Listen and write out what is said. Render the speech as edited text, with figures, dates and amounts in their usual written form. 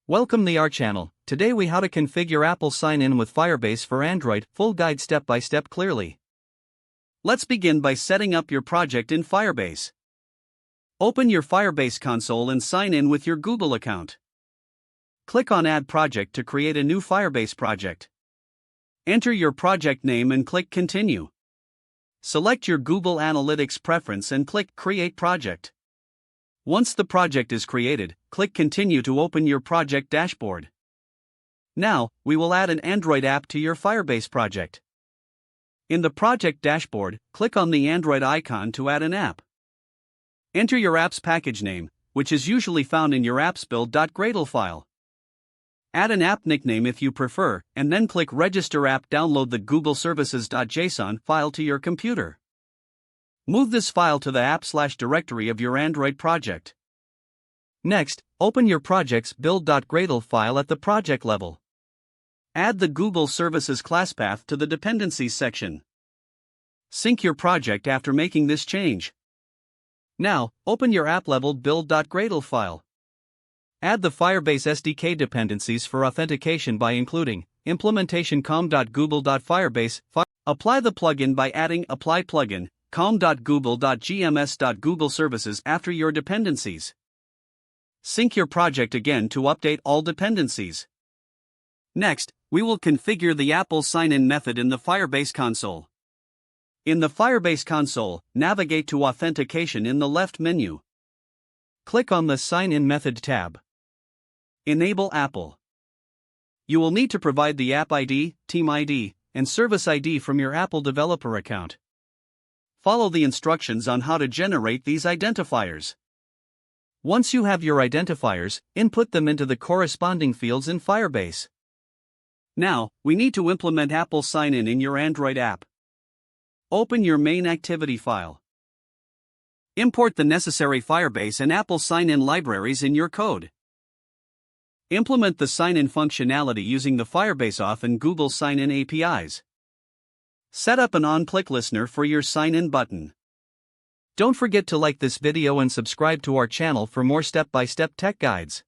Welcome to our channel. Today we how to configure Apple sign-in with Firebase for Android, full guide step by step clearly. Let's begin by setting up your project in Firebase. Open your Firebase console and sign in with your Google account. Click on Add Project to create a new Firebase project. Enter your project name and click Continue. Select your Google Analytics preference and click Create Project. Once the project is created, click Continue to open your project dashboard. Now, we will add an Android app to your Firebase project. In the project dashboard, click on the Android icon to add an app. Enter your app's package name, which is usually found in your app's build.gradle file. Add an app nickname if you prefer, and then click Register App. Download the Google Services.json file to your computer. Move this file to the app/directory of your Android project. Next, open your project's build.gradle file at the project level. Add the Google Services class path to the Dependencies section. Sync your project after making this change. Now, open your app-level build.gradle file. Add the Firebase SDK dependencies for authentication by including implementation com.google.firebase. Apply the plugin by adding apply plugin com.google.gms.google services after your dependencies. Sync your project again to update all dependencies. Next, we will configure the Apple sign-in method in the Firebase console. In the Firebase console, navigate to Authentication in the left menu. Click on the Sign-in Method tab. Enable Apple. You will need to provide the App ID, Team ID, and Service ID from your Apple developer account. Follow the instructions on how to generate these identifiers. Once you have your identifiers, input them into the corresponding fields in Firebase. Now, we need to implement Apple sign-in in your Android app. Open your main activity file. Import the necessary Firebase and Apple sign-in libraries in your code. Implement the sign-in functionality using the Firebase Auth and Google Sign-in APIs. Set up an on-click listener for your sign-in button. Don't forget to like this video and subscribe to our channel for more step-by-step tech guides.